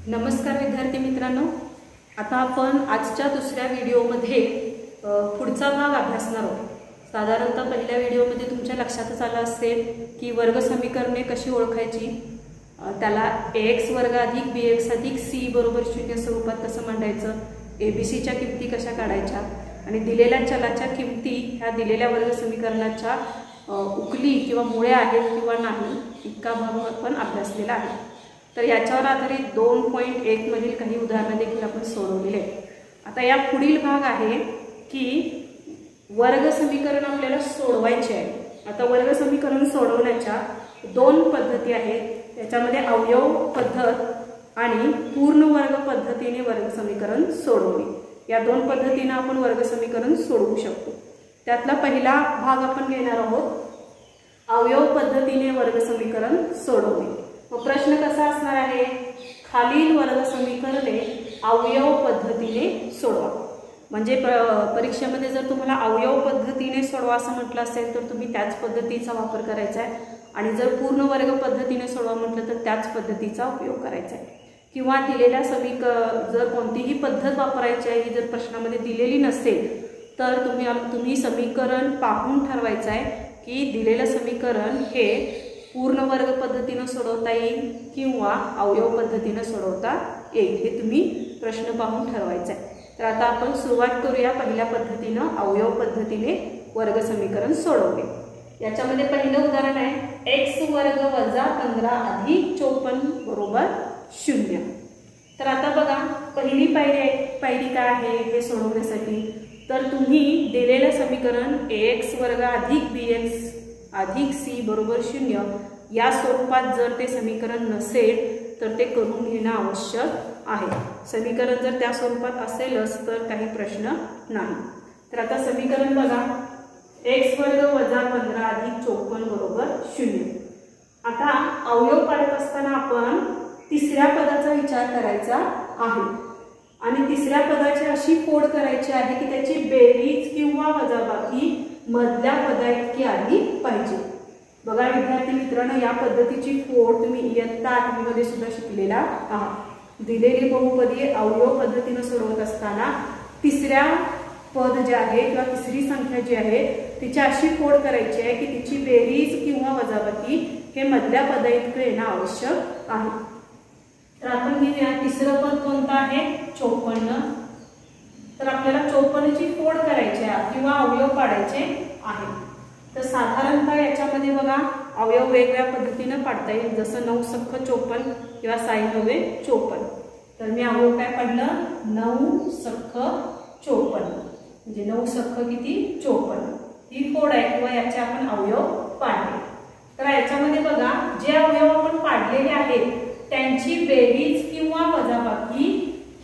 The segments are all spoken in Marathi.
नमस्कार विद्यार्थी मित्रांनो, आता आपण आजच्या दुसऱ्या व्हिडिओमध्ये पुढचा भाग अभ्यासणार आहोत। साधारणतः पहिल्या व्हिडिओमध्ये तुमच्या लक्षातच आलं असेल की वर्ग समीकरणे कशी ओळखायची, त्याला ax वर्ग अधिक bx अधिक c बरोबर 0 स्वरूपात कसं मांडायचं, abc च्या किमती कशा काढायच्या आणि दिलेल्या चलाच्या किमती ह्या दिलेल्या वर्ग समीकरणाच्या उकली किंवा मुळे आहेत किंवा नाही इतका भाग आपण अभ्यासलेला आहे। तर याच्यावर आधारित 2.1 मधील काही उदाहरणे देखील आपण सोडवलेले आहेत। आता या पुढील भाग आहे की वर्ग समीकरण आपल्याला सोडवायचे आहे। आता वर्ग समीकरण सोडवण्याच्या दोन पद्धती आहेत, त्याच्यामध्ये अवयव पद्धत आणि पूर्ण वर्ग पद्धतीने वर्ग समीकरण सोडवणे। या दोन पद्धतीने आपण वर्ग समीकरण सोडवू शकतो। त्यातला पहिला भाग आपण घेणार आहोत, अवयव पद्धतीने वर्ग समीकरण सोडवणे। मग प्रश्न कसा असणार आहे, खालील वर्ग समीकरणे अवयव पद्धतीने सोडवा। म्हणजे परीक्षेमध्ये जर तुम्हाला अवयव पद्धतीने सोडवा असं म्हटलं असेल तर तुम्ही त्याच पद्धतीचा वापर करायचा आहे, आणि जर पूर्ण वर्ग पद्धतीने सोडवा म्हटलं तर त्याच पद्धतीचा उपयोग करायचा आहे। किंवा दिलेल्या जर कोणतीही पद्धत वापरायची आहे ही जर प्रश्नामध्ये दिलेली नसेल तर तुम्ही समीकरण पाहून ठरवायचं आहे की दिलेलं समीकरण हे पूर्ण वर्ग पद्धतीने सोडवता येईल किंवा अवयव पद्धतीने सोडवता येईल, हे तुम्ही प्रश्न पाहून ठरवायचा आहे। तर आता आपण सुरुवात करूया पहिल्या पद्धतीने अवयव पद्धतीने वर्ग समीकरण सोडवणे। याच्यामध्ये पहिलं उदाहरण आहे x वर्ग वजा 15 अधिक 54 बरोबर 0। तर आता बघा पहिली पायरी काय आहे हे सोडवण्यासाठी, तर तुम्ही दिलेलं समीकरण ax वर्ग अधिक bx अधिक c बरोबर 0 या स्वरूपात जर ते समीकरण नसेल तर ते करून घेणं आवश्यक आहे। समीकरण जर त्या स्वरूपात असेलच तर काही प्रश्न नाही। तर आता समीकरण बघा, x वर्ग वजा 15 अधिक 54 बरोबर 0। आता अवयव काढत असताना आपण तिसऱ्या पदाचा विचार करायचा आहे आणि तिसऱ्या पदाची अशी फोड करायची आहे की त्याची बेरीज किंवा वजाबाकी मधल्या पदाइतकी आली पाहिजे। बघा विद्यार्थी मित्रांनो, या पद्धतीची फोड तुम्ही इयत्ता 8वी मध्ये सुद्धा शिकलेला आहात। दिलेली बहुपदी अवयव पद्धतीने सोडवत असताना तिसऱ्या पद जे आहे किंवा तिसरी संख्या जी आहे तिची अशी फोड करायची आहे की तिची बेरीज किंवा वजाबाकी हे मधल्या पदाइतकं येणं आवश्यक आहे। तर आपण घेऊया तिसरं पद कोणतं आहे, 54। तर आपल्याला 54 ची फोड करायची आहे किंवा अवयव पाडायचे आहे। तर साधारणतः याच्यामध्ये बघा अवयव वेगवेगळ्या पद्धतीने पाडता येईल, जसं 9 सख्ख 54 किंवा 6 9 54। तर मी अवयव काय पाडलं, 9 सख्ख 54 म्हणजे 9 सख्ख किती 54 ही फोड आहे किंवा याचे आपण अवयव पाडले। तर याच्यामध्ये बघा जे अवयव आपण पाडलेले आहेत त्यांची बेरीज किंवा वजाबाकी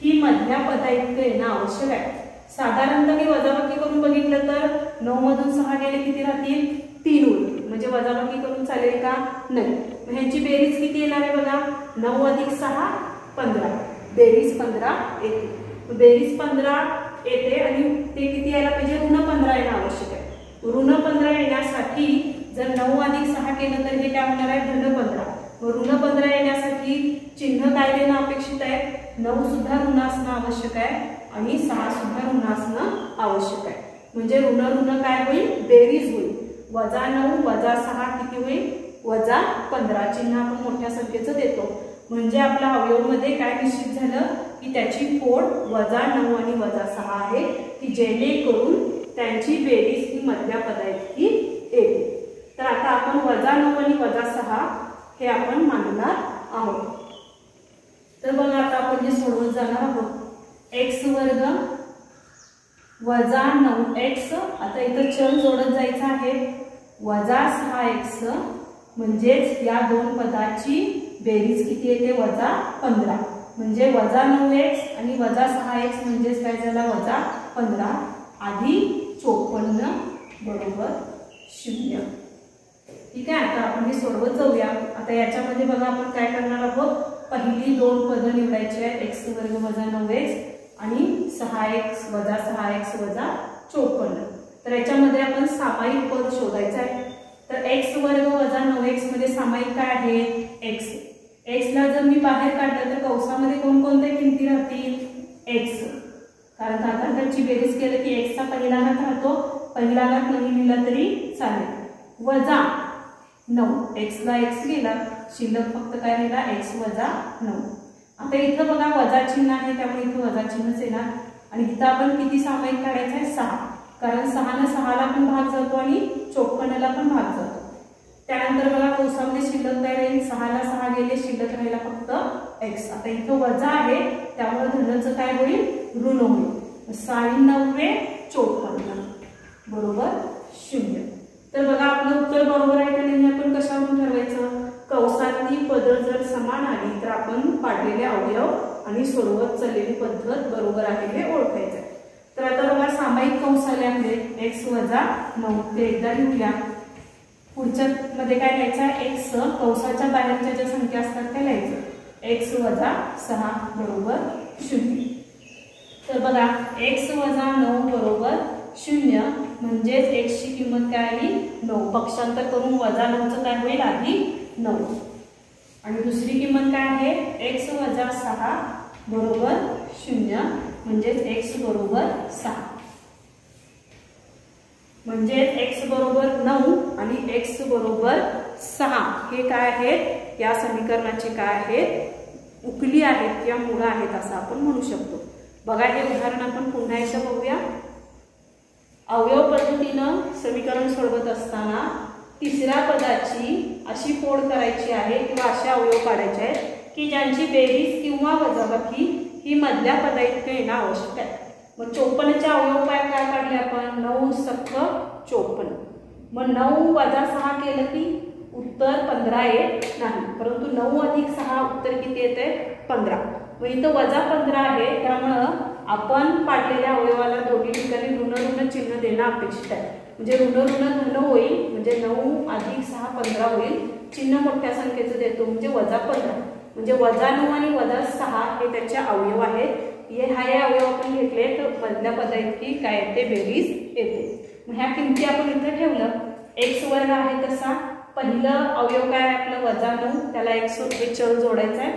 ही मधल्या पदाइतकं येणं आवश्यक आहे। साधारणतः मी वजाबाकी करून बघितलं तर 9 मधून 6 गेले किती राहतील, 3 उरतील, म्हणजे वजाबाकी करून चालेल का, नाही। मग ह्यांची बेरीज किती येणार आहे बघा, 9 अधिक 6 15, बेरीज 15 येते। बेरीज 15 येते आणि ते किती यायला पाहिजे, ऋण 15 येणं आवश्यक आहे। ऋण 15 येण्यासाठी जर 9 अधिक 6 केलं तर हे काय होणार आहे, धन 15। ऋण 15 येण्यासाठी चिन्ह काय देणं अपेक्षित आहे, 9 सुद्धा ऋण असणं आवश्यक आहे आणि 6 सुद्धा ऋण असणं आवश्यक आहे। म्हणजे ऋण ऋण काय होईल, बेरीज होईल, वजा 9 वजा 6 किती होईल, वजा 15। चिन्ह आपण मोठ्या संख्येचं देतो म्हणजे आपल्या अवयवमध्ये काय निश्चित झालं की त्याची फोड वजा 9 आणि वजा 6 आहे की जेणेकरून त्यांची बेरीज ही मधल्या पदाइतकी येते। तर आता आपण वजा 9 आणि वजा 6 हे आपण मांडणार आहोत। तर बघा आता आपण हे सोडवत जाणार आहोत, x वर्ग वजा 9x, आता इथं चल जोडत जायचं आहे, वजा 6x म्हणजेच या दोन पदाची बेरीज किती येते, वजा 15, म्हणजे वजा 9x आणि वजा 6x म्हणजेच काय झाला, वजा 15 अधिक 54 बरोबर 0। ठीक आहे, आता आपण हे सोडवत जाऊया। आता याच्यामध्ये बघा आपण काय करणार आहोत, पहिली दोन पदं निवडायची आहेत, x वर्ग वजा 9x आणि 6x वजा 6x वजा 54। तर याच्यामध्ये आपण सामायिक पद शोधायचं आहे। तर x वर्ग वजा 9x मध्ये सामायिक काय आहे, x। एक्सला जर मी बाहेर काढलं तर कंसामध्ये कोणकोणत्या किमती राहतील? एक्स, कारण घातांकांची बेरीज केली की एक्सचा पहिला घात राहतो, पहिला घात नाही लिहिला तरी चालेल, वजा 9, एक्सला एक्स लिहिला, शिल्लक फक्त काय लिहिला? एक्स वजा 9. आता इथं बघा वजा चिन्ह आहे त्यामुळे इथं वजा चिन्हच येणार आणि इथं आपण किती सामायिक काढायचं आहे? 6, कारण 6 ने 6ला पण भाग जातो आणि 54ला पण भाग जातो. त्यानंतर बघा कंसामध्ये शिल्लक काय राहील? 6ला 6 गेले, शिल्लक राहिला फक्त एक्स. आता इथं वजा आहे त्यामुळे धनचं काय होईल? ऋण होईल. 96 54 बरोबर 0. तर बघा आपलं उत्तर बरोबर आहे का नाही आपण कशावरून ठरवायचं? कंसातली पद जर समान आली तर आपण पाडलेले अवयव आणि सोडवत चाललेली पद्धत बरोबर आहे हे ओळखायचं. तर आता बघा सामायिक कंस आले आपले एक्स वजा 9, ते एकदा लिहूया. पुढच्या मध्ये काय लिहायचं? एक्स कंसाच्या बाहेरच्या ज्या संख्या असतात त्या लिहायचं. एक्स वजा 6 बरोबर 0. तर बघा एक्स वजा 9 बरोबर 0 म्हणजेच एक्सची किंमत काय आली? 9. पक्षांतर करून वजा 9चं काय होईल? आधी 9. आणि दुसरी किंमत काय आहे? एक्स वजा 6 बरोबर 0 म्हणजेच एक्स बरोबर 6. म्हणजेच एक्स बरोबर 9 आणि एक्स बरोबर 6 हे काय आहेत? या समीकरणाचे काय आहेत? उकली आहेत किंवा मुळं आहेत असं आपण म्हणू शकतो. बघा हे उदाहरण आपण पुन्हा एकदा बघूया. अवयव पद्धतीनं समीकरण सोडवत असताना तिसऱ्या पदाची अशी फोड करायची आहे किंवा असे अवयव काढायचे आहेत की ज्यांची बेरीज किंवा वजाबाकी ही मधल्या पदाइतकं येणं आवश्यक आहे. मग 54चे अवयव काय काढले आपण? 9 सख्ख 54. मग 9 वजा 6 केलं की उत्तर 15 येत नाही, परंतु 9 अधिक 6 उत्तर किती येते? 15. मग इथं वजा 15 आहे त्यामुळं आपण पाडलेल्या अवयवाला दोन्ही ठिकाणी ऋण चिन्ह देणं अपेक्षित आहे. म्हणजे ऋण धन होईल, म्हणजे 9 अधिक 6 15 होईल. चिन्ह मोठ्या संख्येचं देतो म्हणजे वजा 15. म्हणजे वजा 9 आणि वजा 6 हे त्याचे अवयव आहेत. हे अवयव आपण घेतले तर मधल्या पदाइतकी काय येते? बेरीज येते. मग ह्या किमती आपण इथं ठेवलं. एक्स वर्ग आहे तसा पहिलं अवयव काय आहे आपलं? वजा 9, त्याला एक्स हे चल जोडायचं आहे.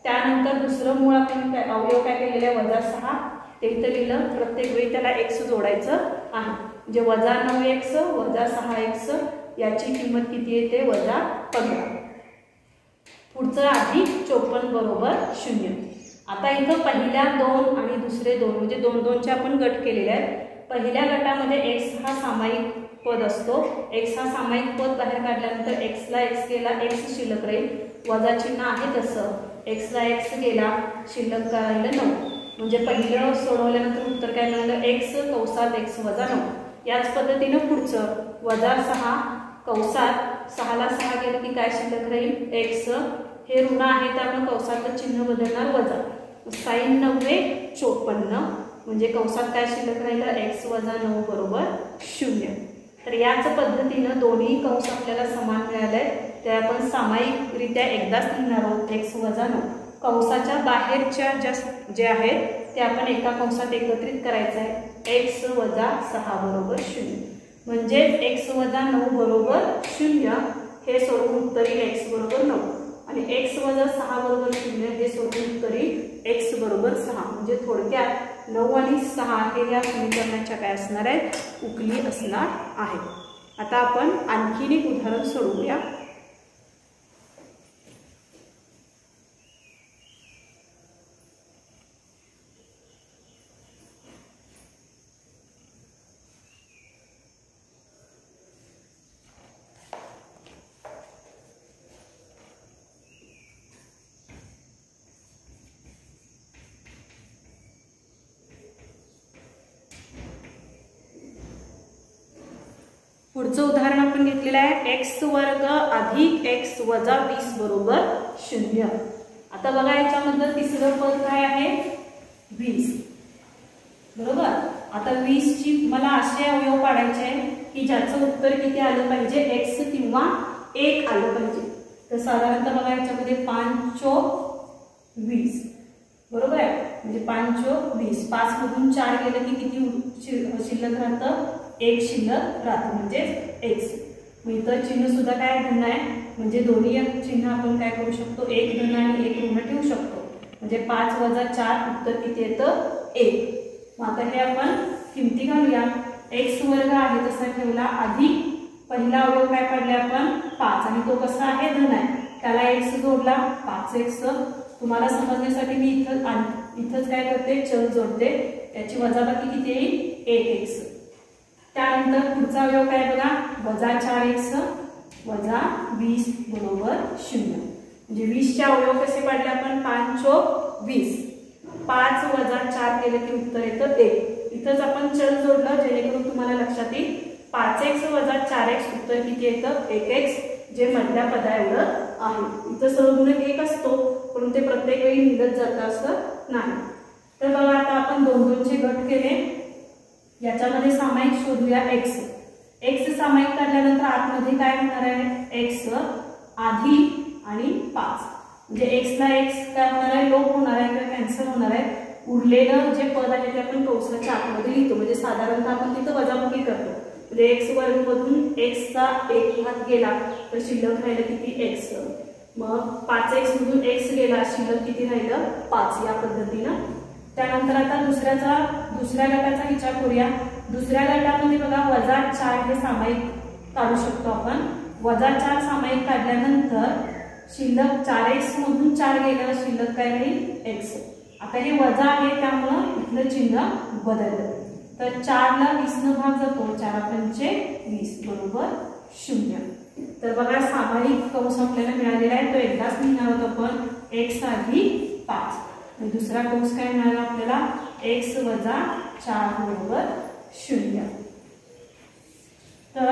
त्यानंतर दुसरं मूळ आपण अवयव काय केलेलं आहे? वजा 6, ते इथं लिहिलं. प्रत्येक वेळी त्याला एक्स जोडायचं आहे. म्हणजे वजा 9 एक्स वजा 6 एक्स याची किंमत किती येते? वजा 15. पुढचं अधिक 54 बरोबर 0. आता इथं पहिल्या 2 आणि दुसरे 2 म्हणजे 2-2चे आपण गट केलेले आहेत. पहिल्या गटामध्ये एक्स हा सामायिक पद असतो. एक्स हा सामायिक पद बाहेर काढल्यानंतर एक्सला एक्स गेला, एक्स शिल्लक राहील. वजा चिन्ह आहे तसं एक्सला एक्स गेला, शिल्लक राहिलं 9. म्हणजे पहिलं सोडवल्यानंतर उत्तर काय मिळालं? एक्स कंसात एक्स वजा 9. याच पद्धतीनं पुढचं वजा 6 कंसात 6ला 6 गेलं की काय शिल्लक राहील? एक्स. हे ऋण आहे त्यामुळे कंसातलं चिन्ह बदलणार वजा. 96 54 म्हणजे कंसात काय शिल्लक राहिलं? एक्स वजा 9 बरोबर 0. तर याच पद्धतीनं दोन्ही कंस आपल्याला समान मिळाले ते आपण सामायिकरित्या एकदाच लिहिणार आहोत. एक्स वजा 9 कंसाच्या बाहेरच्या जे आहेत ते आपण एका कंसात एकत्रित करायचं आहे. एक्स वजा 6 बरोबर 0 म्हणजे एक्स वजा 9 बरोबर 0 हे सोडवून उत्तर येईल एक्स बरोबर 9 आणि एक्स वजा 6 बरोबर 0 हे सोडवून उत्तर येईल एक्स बरोबर 6. म्हणजे थोडक्यात 9 आणि 6 हे या समीकरणाच्या काय असणार आहेत? उकली असणार आहे. आता आपण आणखीन एक उदाहरण सोडवूया. पुढचं उदाहरण आपण घेतलेलं आहे एक्स वर्ग अधिक एक्स वजा 20 बरोबर 0. आता बघा याच्यामधलं तिसरं पद काय आहे? 20 बरोबर. आता 20 ची मला असे अवयव पाडायचे आहे की ज्याचं उत्तर किती आलं पाहिजे? एक्स किंवा 1 आलं पाहिजे. तर साधारणतः बघा याच्यामध्ये 5 चोक 20 बरोबर आहे. म्हणजे 5 चोक 20, 5 मधून 4 गेलं की किती शिल्लक राहतं? 1 शिल्लक राहतं म्हणजेच एक्स. मग इथं चिन्ह सुद्धा काय धन आहे, म्हणजे दोन्ही चिन्ह आपण काय करू शकतो, एक धन आणि एक ऋण ठेवू शकतो. म्हणजे 5 वजा 4 उत्तर किती येतं, 1. मग आता हे आपण किमती घालूया. x वर्ग आहे तसा ठेवला, अधिक पहिला अवयव काय काढले आपण 5 आणि तो कसा आहे, धन आहे, त्याला x जोडला 5x. तुम्हाला समजण्यासाठी मी इथंच काय करते, चल जोडते, त्याची वजाबाकी किती येईल 1x. त्यानंतर पुढचा अवयव काय बघा, वजा 4x वजा 20 बरोबर 0. म्हणजे 20 चे अवयव कसे काढले आपण, 5 चोक 20. 5 वजा 4 केलं की उत्तर येतं 1. इथंच आपण चल जोडलं जेणेकरून तुम्हाला लक्षात येईल. 5x वजा 4x उत्तर किती येतं, 1x, जे मधल्या पदा एवढं आहे. इथं सहगुणक 1 असतो, पण ते प्रत्येक वेळी निघत जातं असं नाही. तर बघा आता आपण 2 चे गट केले. याच्यामध्ये सामायिक शोधूया x. x सामायिक काढल्यानंतर आतमध्ये काय होणार आहे, x अधिक आणि 5. म्हणजे x ला x काय होणार आहे, लोप होणार आहे किंवा कॅन्सल होणार आहे. उरलेलं जे पद आहे ते आपण कंसाच्या आतमध्ये लिहितो. म्हणजे साधारणतः आपण तिथं वजाबाकी करतो. म्हणजे x वर्ग मधून x चा 1 घात गेला तर शिल्लक राहिलं किती, x. मग 5x मधून x गेला, शिल्लक किती राहिलं, 5. या पद्धतीनं. त्यानंतर आता दुसऱ्या गटाचा विचार करूया. दुसऱ्या गटामध्ये बघा वजा 4 हे सामायिक काढू शकतो आपण. वजा 4 सामायिक काढल्यानंतर शिल्लक 4x मधून 4 गेल्यावर शिल्लक काय राहील, x. आता हे वजा आहे त्यामुळं इथलं चिन्ह बदललं. तर 4 ला 20 न भाग जातो, 4 पंचे 20 बरोबर 0. तर बघा सामायिक कंस आपल्याला मिळालेला आहे, तो एकदाच लिहिणार होतो आपण, x अधिक 5. आणि दुसरा कंस काय मिळाला आपल्याला, x वजा 4 बरोबर 0. तर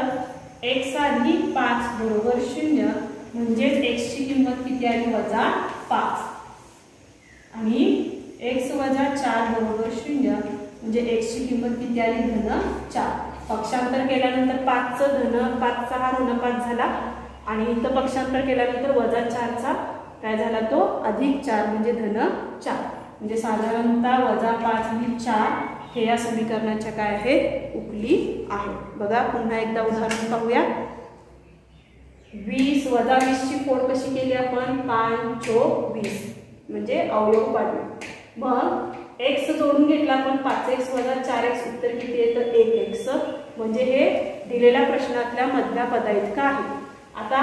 x अधिक 5 बरोबर 0 म्हणजेच x ची किंमत किती आली, वजा 5. आणि x वजा 4 बरोबर 0 म्हणजे x ची किंमत किती आली, धन 4. पक्षांतर केल्यानंतर 5 चं धन, 5 चा हा ऋण 5 झाला आणि इथं पक्षांतर केल्यानंतर वजा 4 चा काय झाला, तो अधिक 4 म्हणजे धन 4. म्हणजे साधारणतः वजा 5 आणि 4 हे या समीकरणाच्या काय आहेत, उकली आहे. बघा पुन्हा एकदा उदाहरण पाहूया. 20 वजा 20 ची फोड कशी केली आपण, 5 चोक 20 म्हणजे अवयव पाडले. मग x जोडून घेतला आपण, 5x वजा 4x उत्तर किती येतं, 1x. म्हणजे हे दिलेल्या प्रश्नातल्या मधल्या पदाइतका आहे. आता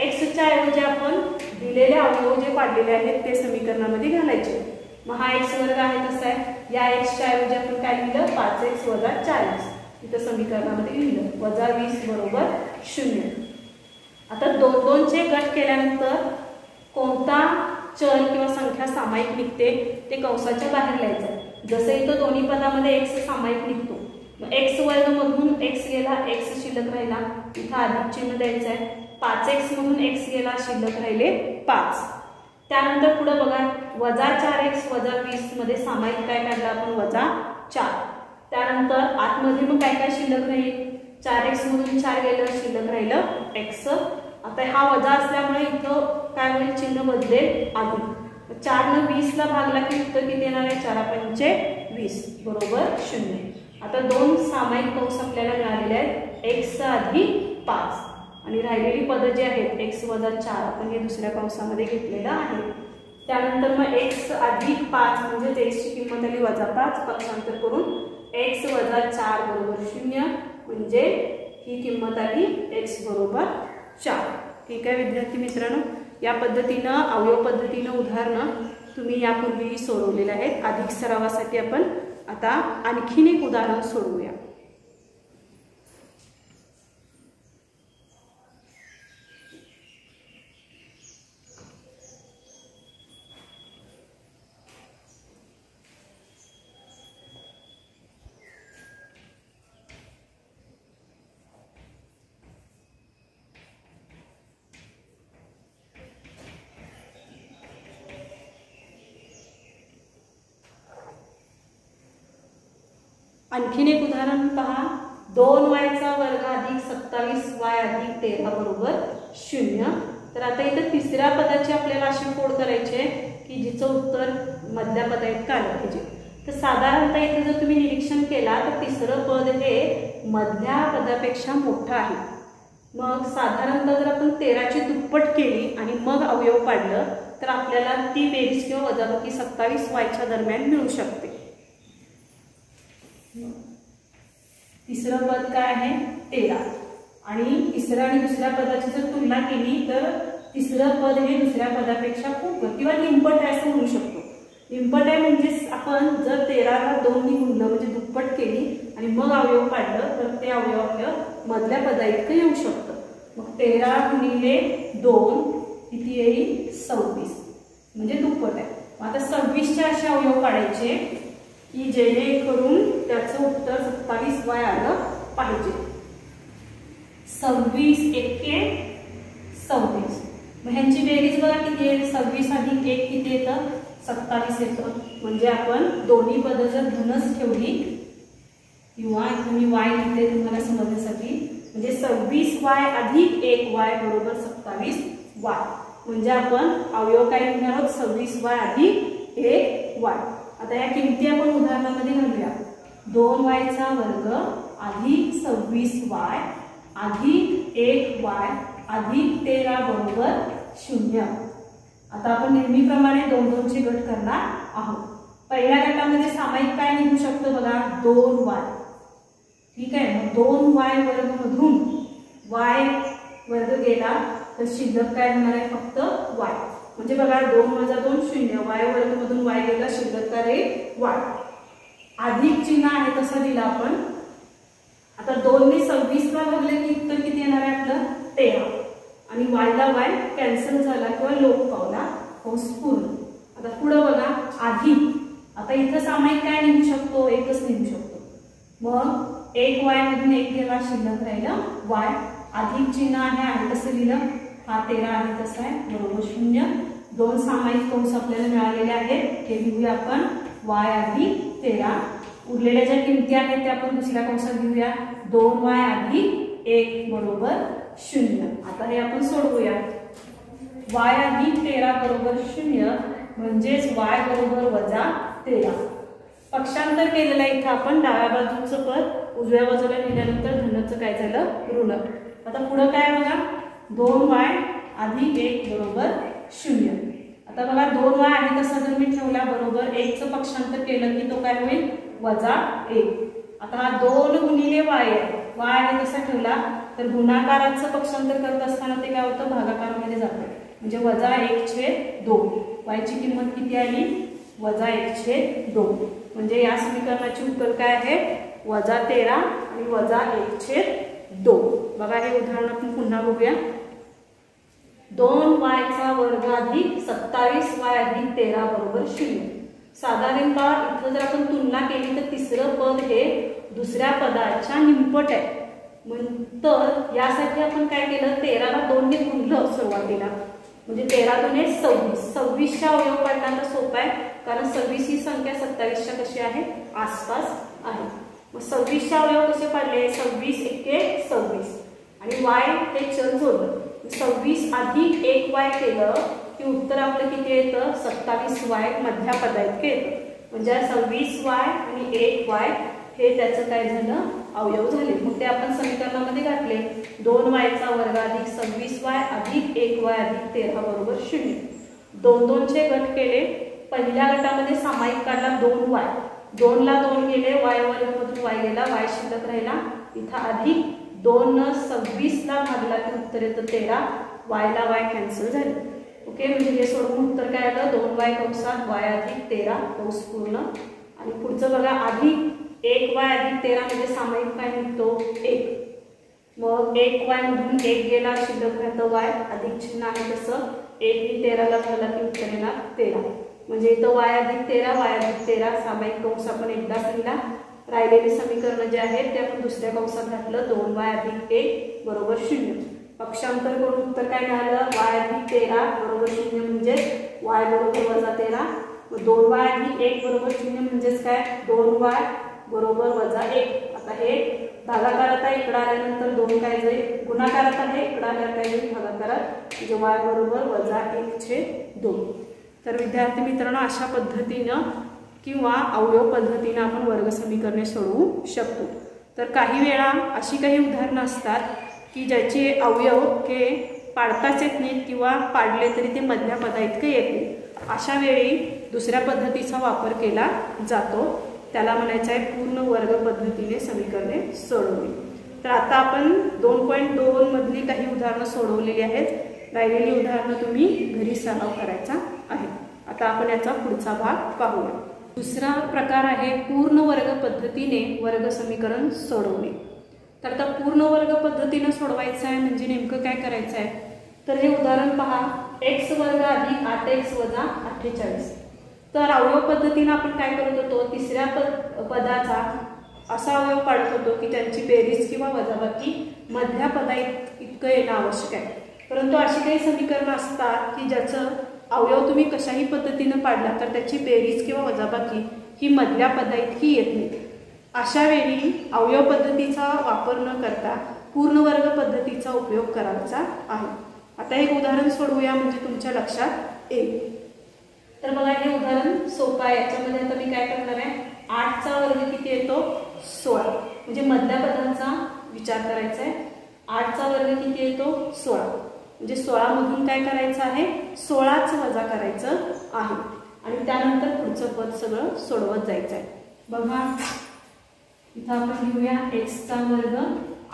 x च्या ऐवजी आपण दिलेले अवयव जे पाडलेले आहेत ते समीकरणामध्ये घालायचे. मग हा x वर्ग आहे तसा आहे, या x च्या ऐवजी आपण काय लिहिलं, 5x वजा 4x. इथं समीकरणामध्ये लिहिलं, वजा 20 बरोबर 0. आता 2 चे गट केल्यानंतर कोणता चल किंवा संख्या सामायिक निघते ते कंसाच्या बाहेर लिहायचं. जसं इथं दोन्ही पदामध्ये x सामायिक निघतो. मग x वर्ग मधून x गेला, x शिल्लक राहिला, इथं अधिक चिन्ह द्यायचं आहे. 5x मधून x गेला, शिल्लक राहिले 5. त्यानंतर पुढे बघा वजा 4x वजा 20 मध्ये सामायिक काय काढलं आपण, वजा 4. त्यानंतर आतमध्ये मग काय काय शिल्लक राहील, 4x मधून 4 गेलं, शिल्लक राहिलं x. आता हा वजा असल्यामुळे इथं काय होईल, चिन्ह बदलेल, अधिक. 4 न 20 ला भागला की उत्तर किती येणार आहे, 4 पंचे 20 बरोबर 0. आता 2 सामायिक कंस आपल्याला मिळालेले आहेत, x अधिक 5 आणि राहिलेली पदं जी आहेत x वजा 4 आपण हे दुसऱ्या कंसामध्ये घेतलेलं आहे. त्यानंतर मग x अधिक 5 म्हणजे x ची किंमत आली वजा 5, पक्षांतर करून x वजा 4 बरोबर 0 म्हणजे ही किंमत आली x बरोबर 4. ठीक आहे विद्यार्थी मित्रांनो, या पद्धतीनं अवयव पद्धतीनं उदाहरणं तुम्ही यापूर्वी सोडवलेले आहेत. अधिक सरावासाठी आपण आता आणखीन एक उदाहरण सोडवूया. आणखीन एक उदाहरण पहा. 2y चा वर्ग अधिक 27y अधिक 13 बरोबर 0. तर आता इथे तिसऱ्या पदाची आपल्याला अशी फोड करायची आहे की जिचं उत्तर मधल्या पदाइतकं आलं पाहिजे. तर साधारणतः इथे जर तुम्ही निरीक्षण केला तर तिसरं पद हे मधल्या पदापेक्षा मोठं आहे. मग साधारणतः जर आपण 13ची दुप्पट केली आणि मग अवयव पाडलं तर आपल्याला ती बेरीज किंवा वजाबाकी 27y दरम्यान मिळू शकते। तिसरं पद काय आहे 13 आणि तिसऱ्या आणि दुसऱ्या पदाची जर तुलना केली तर तिसरं पद हे दुसऱ्या पदापेक्षा खूप किंवा निंपट आहे असं म्हणू शकतो। निंपट आहे म्हणजे आपण जर 13ला 2 ने गुणलं म्हणजे दुप्पट केली आणि मग अवयव काढलं तर ते अवयव आपल्या मधल्या पदाइतकं येऊ शकतं। मग 13 गुणिले 2 किती येईल 26 म्हणजे दुप्पट आहे। मग आता 26चे असे अवयव काढायचे की जेणेकरून त्याचं उत्तर 27y आलं पाहिजे। 26 एके 26 मग ह्यांची बेरीज बघा किती आहे 26 अधिक 1 किती येतं 27 येतं। म्हणजे आपण दोन्ही पद जर धनच ठेवली किंवा इथे मी y लिहिते तुम्हाला समजण्यासाठी म्हणजे 26y अधिक 1y बरोबर 27y म्हणजे आपण अवयव काय लिहिणार आहोत 26y अधिक 1y। आता या किमती आपण उदाहरणामध्ये घालूया 2y चा वर्ग अधिक 26y अधिक 1y अधिक 13 बरोबर 0। आता आपण नेहमीप्रमाणे 2 चे गट करणार आहोत। पहिल्या गटामध्ये सामायिक काय निघू शकतो बघा 2y ठीक आहे। मग 2y वर्ग मधून y वर्ग गेला तर शिल्लक काय होणार आहे फक्त y म्हणजे बघा 2 - 2 0 y वर्ग मधून y गेला शिल्लक काय y अधिक चिन्ह आहे तसं दिलं आपण। आता 2 ने 26 ला भागले की उत्तर किती येणार आहे आपलं 13 आणि y ला y कॅन्सल झाला किंवा लोप पावला कंस पूर्ण। आता पुढे बघा अधिक आता इथं सामायिक काय निघू शकतो एकच निघू शकतो। मग 1y मधून 1 गेला शिल्लक राहिलं y अधिक चिन्ह आहे तसं लिहिलं हा 13 आहे तसा आहे बरोबर 0। 2 सामायिक कंस आपल्याला मिळालेले आहेत हे लिहूया आपण y अधिक 13। उरलेल्या ज्या किमती आहेत त्या आपण दुसऱ्या कंसात घेऊया 2y अधिक 1 बरोबर 0। आता हे आपण सोडवूया y अधिक 13 बरोबर 0 म्हणजेच y बरोबर वजा 13। पक्षांतर केलेलं आहे इथं आपण डाव्या बाजूचं पद उजव्या बाजूला नेल्यानंतर धनचं काय झालं ऋण। आता पुढे काय बघा 2y अधिक 1 बरोबर 0। आता बघा 2y आहे तसा जर मी ठेवला बरोबर 1 चं पक्षांतर केलं की तो काय होईल वजा 1। आता हा 2 गुणिले y आहे तसा ठेवला तर गुणाकाराचं पक्षांतर करत असताना ते काय होतं भागाकारामध्ये जातं म्हणजे वजा 1/2 y ची किंमत किती आली वजा 1/2 म्हणजे या समीकरणाचे उत्तर काय आहे वजा 13 आणि वजा 1/2। बघा हे उदाहरण आपण पुन्हा बघूया 2y चा वर्ग अधिक 27y अधिक 13 बरोबर 0। साधारणतः इथं जर आपण तुलना केली तर तिसरं पद हे दुसऱ्या पदाच्या निंपट आहे। तर यासाठी आपण काय केलं 13ला 2 ने गुणलं सुरुवातीला म्हणजे 13 × 2 = 26। 26च्या अवयव काढण्याला सोपं आहे कारण 26 ही संख्या 27च्या कशी आहे आसपास आहे। मग 26च्या अवयव कसे पाडले 26 एके 26 आणि y हे चल जोडलं 26 अधिक 1y केलं की उत्तर आपलं किती येतं 27y मधल्या पदाइतके येतं म्हणजे 26y आणि 1y हे त्याचं काय झालं अवयव झाले। मग ते आपण समीकरणामध्ये घातले 2y चा वर्ग अधिक 26y अधिक 1y अधिक 13 बरोबर 0। 2 चे गट केले पहिल्या गटामध्ये सामायिक काढला 2y 2 ला 2 गेले y वर्ग मधून y गेला y शिल्लक राहिला इथं अधिक 2 न 26 ला भागला की उत्तर येतं 13 y ला y कॅन्सल झाले। ओके म्हणजे हे सोडवून उत्तर काय आलं 2y कंसात y अधिक 13 कंस पूर्ण आणि पुढचं बघा अधिक 1y अधिक 13 म्हणजे सामायिक काय निघतो 1। मग 1y मधून 1 गेला शिल्लक राहतं y अधिक चिन्ह आहे तसं 1 ने 13 ला भागला की उत्तर येणार 13 म्हणजे इथं y अधिक 13 सामायिक कंस आपण एकदाच लिहिला। राहिलेले समीकरण जे आहेत ते आपण दुसऱ्या कंसात घातलं 2y अधिक 1 बरोबर 0। पक्षांतर करून उत्तर काय मिळालं y अधिक 13 बरोबर 0 म्हणजे y बरोबर वजा 13। मग 2y अधिक 1 बरोबर 0 म्हणजेच काय 2y बरोबर वजा 1। आता हे भागाकारात आहे इकडे आल्यानंतर 2 काय जाईल गुणाकारात आहे इकडे आल्यावर काय जाईल भागाकारात म्हणजे y बरोबर वजा 1/2। तर विद्यार्थी मित्रांनो अशा पद्धतीनं किंवा अवयव पद्धतीने आपण वर्ग समीकरणे सोडवू शकतो। तर काही वेळा अशी काही उदाहरणं असतात की ज्याचे अवयव हे पाडताच येत नाहीत किंवा पाडले तरी ते मधल्या पदाइतकं येत नाही, अशा वेळी दुसऱ्या पद्धतीचा वापर केला जातो. त्याला म्हणायचं आहे पूर्ण वर्ग पद्धतीने समीकरणे सोडवणे. तर आता आपण 2.2 मधली काही उदाहरणं सोडवलेली आहेत. राहिलेली उदाहरणं तुम्ही घरी सराव करायचा आहे. आता आपण याचा पुढचा भाग पाहूया. दुसरा प्रकार आहे पूर्ण वर्ग पद्धतीने वर्ग समीकरण सोडवणे. तर आता पूर्ण वर्ग पद्धतीने सोडवायचं आहे म्हणजे नेमकं काय करायचं आहे, तर हे उदाहरण पहा. x वर्ग अधिक 8x वजा 48. तर अवयव पद्धतीने आपण काय करत होतो, तिसऱ्या पदाचा असा अवयव पाडत होतो की त्यांची बेरीज किंवा वजाबाकी मधल्या पदाइतकं येणं आवश्यक आहे. परंतु अशी काही समीकरणं असतात की ज्याचं अवयव तुम्ही कशाही पद्धतीनं पाडला तर त्याची बेरीज किंवा वजाबाकी ही मधल्या पदाइतकी येत नाही. अशा वेळी अवयव पद्धतीचा वापर न करता पूर्ण वर्ग पद्धतीचा उपयोग करायचा आहे. आता एक उदाहरण सोडवूया म्हणजे तुमच्या लक्षात येईल. तर बघा हे उदाहरण सोपं आहे. याच्यामध्ये आता मी काय करणार आहे, 8चा वर्ग किती येतो 16, म्हणजे मधल्या पदांचा विचार करायचा आहे. 8चा वर्ग किती येतो 16, म्हणजे 16 मधून काय करायचं आहे 16च वजा करायचं आहे आणि त्यानंतर पुढचं पद सगळं सोडवत जायचं आहे. बघा इथं आपण लिहूया x चा वर्ग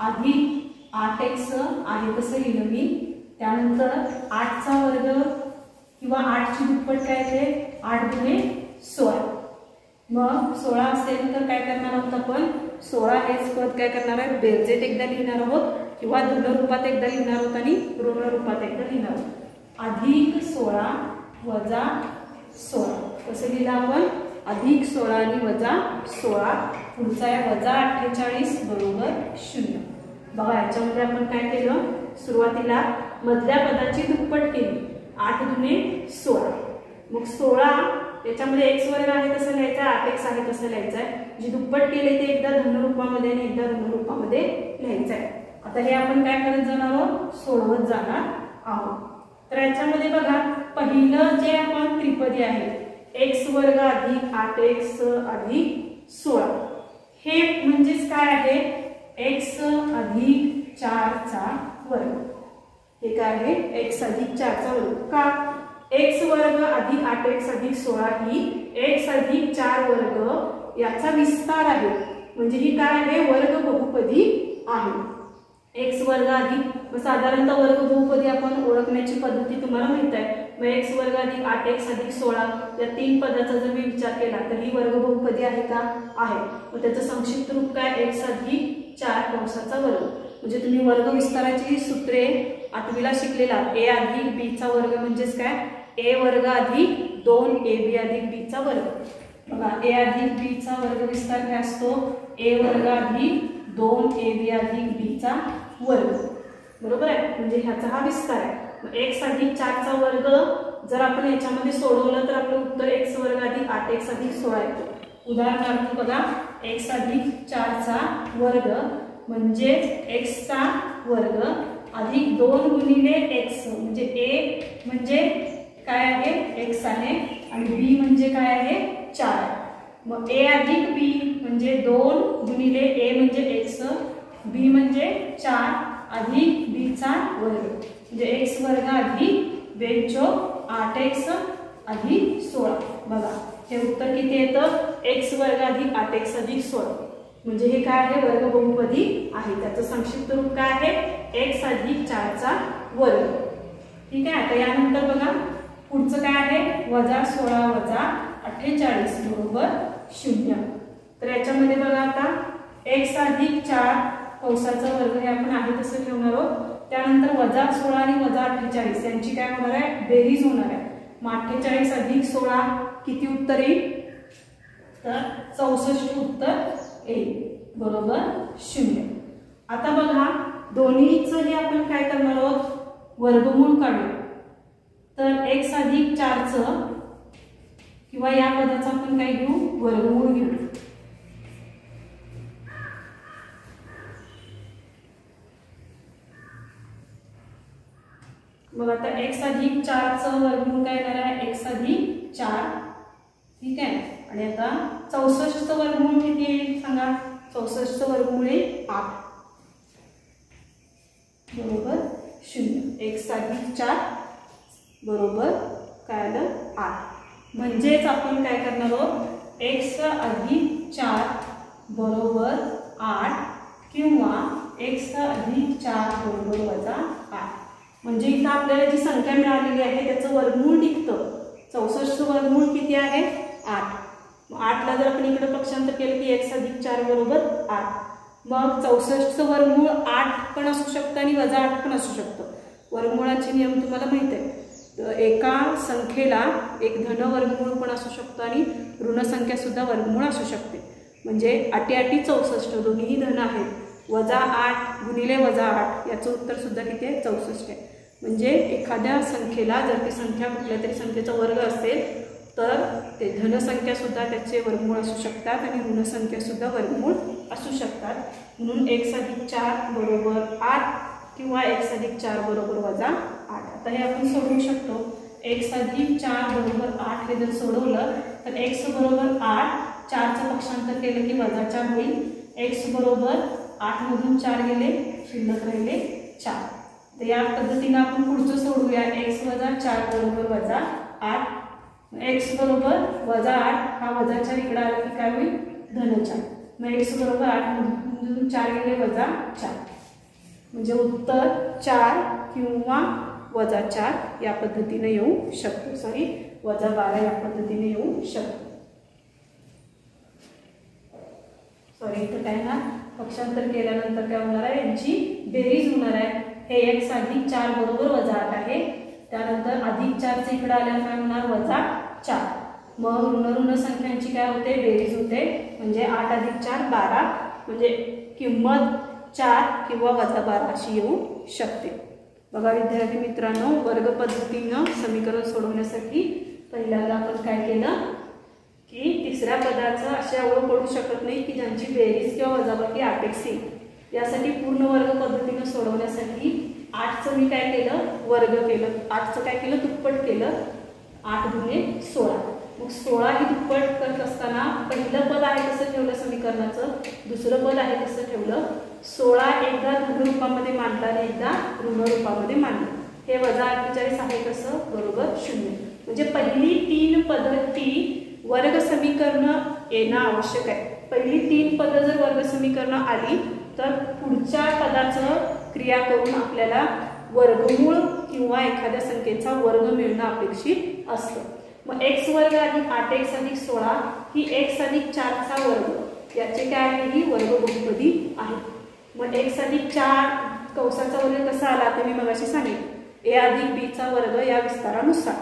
अधिक 8x आहे तसं लिहिलं मी. त्यानंतर 8चा वर्ग किंवा 8ची दुप्पट काय ते 8 गुणे 16. मग 16 असेल तर काय करणार आहोत आपण 16 हेच पद काय करणार आहे बेरजेत एकदा लिहिणार आहोत किंवा धन रूपात एकदा लिहिणार आहोत आणि ऋण रूपात एकदा लिहिणार आहोत. अधिक 16 वजा 16 कसं लिहिलं आपण अधिक 16 आणि वजा 16. पुढचा आहे वजा 48 बरोबर 0. बघा याच्यामध्ये आपण काय केलं, सुरुवातीला मधल्या पदाची दुप्पट केली 8 गुणे 16. मग 16 याच्यामध्ये x वर्ग आहे तसं लिहायचं आहे, 8x आहे तसं लिहायचं आहे. जे दुप्पट केले ते एकदा धन रूपामध्ये आणि एकदा ऋण रूपामध्ये लिहायचं आहे. आता हे आपण काय करत जाणार आहोत सोडवत जाणार आहोत. तर याच्यामध्ये बघा पहिलं जे आपण त्रिपदी आहे x वर्ग अधिक 8x अधिक 16, हे म्हणजेच काय आहे x अधिक 4चा वर्ग. हे काय आहे x अधिक 4चा वर्ग. का x वर्ग अधिक 8x अधिक 16 ही x अधिक 4 वर्ग याचा विस्तार आहे, म्हणजे ही काय आहे वर्ग बहुपदी आहे. x वर्ग अधिक साधारणतः वर्ग बहुपदी आपण ओळखण्याची पद्धती तुम्हाला माहित आहे. मग x वर्ग अधिक 8x अधिक 16 या 3 पदाचा जर मी विचार केला तर ही वर्ग बहुपदी आहे का, आहे. मग त्याचं संक्षिप्त रूप काय x अधिक 4 कंसाचा वर्ग. म्हणजे तुम्ही वर्ग विस्ताराची सूत्रे 8वीला शिकलेला a अधिक b चा वर्ग म्हणजेच काय a वर्ग अधिक 2ab अधिक b चा वर्ग. बघा a अधिक b चा वर्ग विस्तार काय असतो a वर्ग अधिक 2ab अधिक b चा वर्ग. बरोबर आहे, म्हणजे ह्याचा हा विस्तार आहे. x अधिक 4चा वर्ग जर आपण याच्यामध्ये सोडवलं तर आपलं उत्तर x वर्ग अधिक 8x अधिक 16 येतो. उदाहरणार्थ बघा x अधिक 4चा वर्ग म्हणजे x चा वर्ग अधिक 2 गुणिले x, म्हणजे a म्हणजे काय आहे x आहे आणि b म्हणजे काय आहे 4. मग a अधिक b म्हणजे 2 गुणिले a म्हणजे x, b म्हणजे 4 अधिक b चा वर्ग म्हणजे x वर्ग अधिक 2 8x अधिक 16. बघा हे उत्तर किती येतं x वर्ग अधिक 8x अधिक 16. म्हणजे हे काय आहे वर्ग बहुपदी आहे. त्याचं संक्षिप्त रूप काय आहे x अधिक 4चा वर्ग. ठीक आहे. आता यानंतर बघा पुढचं काय आहे वजा 16 वजा 48 बरोबर 0. तर याच्यामध्ये बघा आता x अधिक 4 कंसाचा वर्ग हे आपण आहे तसं ठेवणार आहोत. त्यानंतर वजा 16 आणि वजा 48 यांची काय होणार आहे बेरीज होणार आहे. मग 48 अधिक 16 किती उत्तर येईल तर 64 उत्तर येईल बरोबर 0. आता बघा दोन्हीचंही आपण काय करणार आहोत वर्गमूळ काढूया. तर x अधिक 4चं किंवा या पदाचं आपण काय घेऊ वर्गमूळ घेऊ. मग आता x अधिक 4चं वर्गमूळ काय येणार आहे x अधिक 4. ठीक आहे. आणि आता 64चं वर्गमूळ किती येईल सांगा. 64चं वर्गमूळ येईल 8. बरोबर 0. x अधिक 4 बरोबर काय आलं 8. म्हणजेच आपण काय करणार आहोत x अधिक 4 बरोबर 8 किंवा x अधिक 4 बरोबर वजा 8. म्हणजे इथं आपल्याला जी संख्या मिळालेली आहे त्याचं वर्गमूळ निघतं. 64चं वर्गमूळ किती आहे 8. 8ला जर आपण इकडे पक्षांतर केलं की x अधिक 4 बरोबर 8. मग 64चं वर्गमूळ 8 पण असू शकतं आणि वजा 8 पण असू शकतं. वर्गमूळाचे नियम तुम्हाला माहित आहे. एका संख्येला एक धन वर्गमूळ पण असू शकतं आणि ऋण संख्या सुद्धा वर्गमूळ असू शकते. म्हणजे 8 64 दोन्हीही धन आहेत. वजा 8 गुणिले वजा 8 याचं उत्तर सुद्धा किती आहे 64 आहे. म्हणजे एखाद्या संख्येला जर ती संख्या कुठल्या तरी संख्येचा वर्ग असेल तर ते धनसंख्या सुद्धा त्याचे वर्गमूळ असू शकतात आणि ऋण संख्या सुद्धा वर्गमूळ असू शकतात. म्हणून x अधिक 4 बरोबर 8 किंवा x अधिक 4 बरोबर वजा 8. आता हे आपण सोडवू शकतो. x अधिक 4 बरोबर 8 हे जर सोडवलं तर x बरोबर 8 4चं पक्षांतर केलं की वजा 4 होईल. x बरोबर 8 मधून 4 गेले शिल्लक राहिले 4. तर या पद्धतीने आपण पुढचं सोडवूया. x वजा 4 बरोबर वजा 8. x बरोबर वजा 8 हा वजा 4 इकडे आला की काय होईल धन 4. मग x बरोबर 8 मधून 4 गेले वजा 4. म्हणजे उत्तर 4 किंवा वजा 4 या पद्धतीने येऊ शकतो. सॉरी वजा 12 या पद्धतीने येऊ शकतो. सॉरी इथं काय ना पक्षांतर केल्यानंतर काय होणार आहे यांची बेरीज होणार आहे. हे x अधिक 4 बरोबर वजा 8 आहे. त्यानंतर अधिक 4चे इकडे आल्यावर काय होणार वजा 4. मग ऋण संख्यांची काय होते बेरीज होते. म्हणजे 8 अधिक 4 12. म्हणजे किंमत 4 किंवा वजा 12 अशी येऊ शकते. बघा विद्यार्थी मित्रांनो, वर्ग पद्धतीनं समीकरण सोडवण्यासाठी पहिल्यांदा आपण काय केलं की तिसऱ्या पदाचं अशी आवड पडू शकत नाही की ज्यांची बेरीज किंवा वजाबाकी 8x येईल. यासाठी पूर्ण वर्ग पद्धतीनं सोडवण्यासाठी 8चं मी काय केलं वर्ग केलं. 8चं काय केलं दुप्पट केलं. 8 गुणे 16. मग 16 ही दुप्पट करत असताना पहिलं पद आहे तसं ठेवलं समीकरणाचं. दुसरं पद आहे तसं ठेवलं. 16 एकदा धन रूपामध्ये मांडलं आणि एकदा ऋण रूपामध्ये मांडलं. हे वजा 48 आहे कसं बरोबर 0. म्हणजे पहिली 3 पद्धती वर्ग समीकरण येणं आवश्यक आहे. पहिली 3 पद जर वर्ग समीकरण आली तर पुढच्या पदाचं क्रिया करून आपल्याला वर्गमूळ किंवा एखाद्या संख्येचा वर्ग मिळणं अपेक्षित असतं. मग x वर्ग अधिक 8x अधिक 16 ही x अधिक 4चा वर्ग याचे काय आहे ही वर्ग बहुपदी आहे. मग x अधिक 4 कंसाचा वर्ग कसा आला ते मी मगाशी सांगितलं. a अधिक b चा वर्ग या विस्तारानुसार.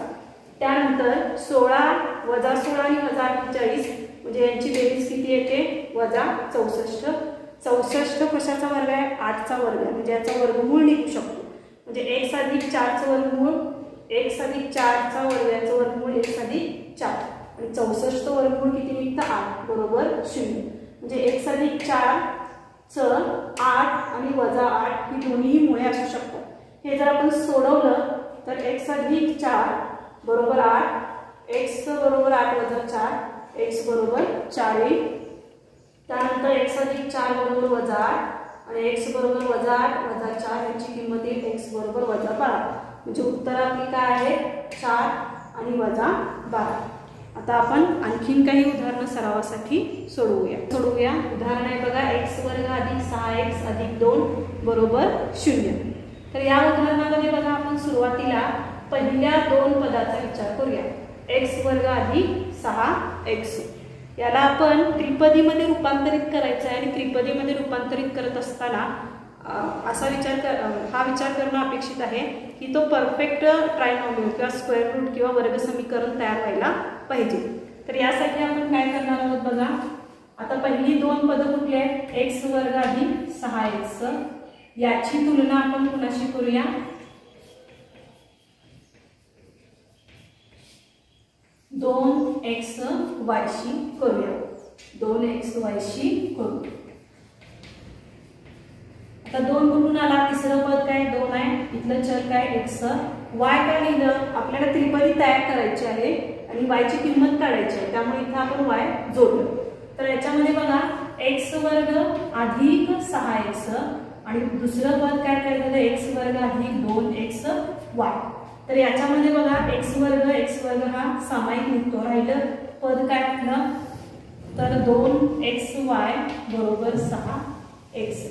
त्यानंतर 16 वजा 16 आणि वजा 48 म्हणजे यांची बेरीज किती येते वजा 64. 64 कशाचा वर्ग आहे 8चा वर्ग आहे. म्हणजे याचा वर्गमूळ निघू शकतो. म्हणजे x अधिक 4चं वर्गमूळ x अधिक 4चा वर्ग याचं वर्गमूळ x अधिक 4 आणि 64चं वर्गमूळ किती निघतं 8 बरोबर 0. म्हणजे x अधिक 4चं 8 आणि वजा 8 ही दोन्हीही मुळे असू शकतात. हे जर आपण सोडवलं तर x अधिक 4 बरोबर 8 x बरोबर 8 वजा 4 x बरोबर 4 येईल. त्यानंतर x अधिक 4 बरोबर वजा 8 आणि x बरोबर वजा 8 वजा 4 याची किंमत येईल x बरोबर वजा 12. म्हणजे उत्तर आपली काय आहे 4 आणि वजा 12. आता आपण आणखीन काही उदाहरणं सरावासाठी सोडवूया. उदाहरण आहे बघा x वर्ग अधिक 6x अधिक 2 बरोबर 0. तर या उदाहरणामध्ये बघा आपण सुरुवातीला पहिल्या 2 पदाचा विचार करूया. x वर्ग अधिक 6x याला आपण त्रिपदीमध्ये रूपांतरित करायचं आहे. आणि त्रिपदीमध्ये रूपांतरित करत असताना हा विचार करणं अपेक्षित आहे की तो परफेक्ट ट्रायनॉमियल किंवा स्क्वेअर रूट किंवा वर्ग समीकरण तयार व्हायला पाहिजे. तर यासाठी आपण काय करणार आहोत बघा. आता पहिली 2 पदं कुठली आहेत x वर्ग अधिक 6x याची तुलना आपण कुणाशी करूया 2xy शी करूया. 2xy शी करू. आता 2 कुठून आला तिसरं पद काय 2 आहे. इथलं चल काय x. y काय लिहिलं आपल्याला त्रिपदी तयार करायची आहे आणि y ची किंमत काढायची आहे. त्यामुळे इथं आपण y जोडलं. तर याच्यामध्ये बघा x वर्ग अधिक 6x आणि दुसरं पद काय तयार झालं एक्स वर्ग अधिक 2xy. तर याच्यामध्ये बघा एक्स वर्ग हा सामायिक निघतो. राहिलं पद काय आपलं तर 2xy बरोबर 6x.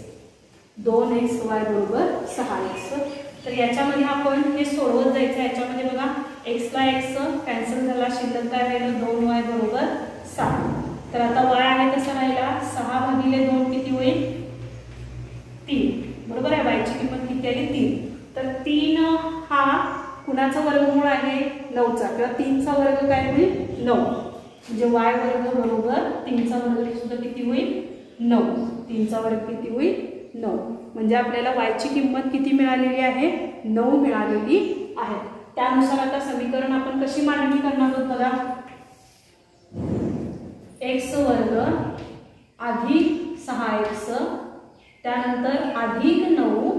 2xy बरोबर 6x. तर याच्यामध्ये आपण हे सोडवत जायचं. याच्यामध्ये बघा x ला x कॅन्सल झाला, शिल्लक काय राहिलं 2y बरोबर 6. तर आता y आहे तसा राहिला 6 भागिले 2 किती होईल 3. बरोबर आहे. y ची किंमत किती आली 3. तर 3 हा कुणाचा वर्गमूळ आहे 9चा किंवा 3 चा वर्ग काय होईल 9. म्हणजे y वर्ग बरोबर 3 चा वर्ग सुद्धा किती होईल 9. 3 चा वर्ग किती होईल 9. म्हणजे आपल्याला y ची किंमत किती मिळालेली आहे 9 मिळालेली आहे. त्यानुसार आता समीकरण आपण कशी मांडणी करणार आहोत बघा. x वर्ग अधिक 6x त्यानंतर अधिक 9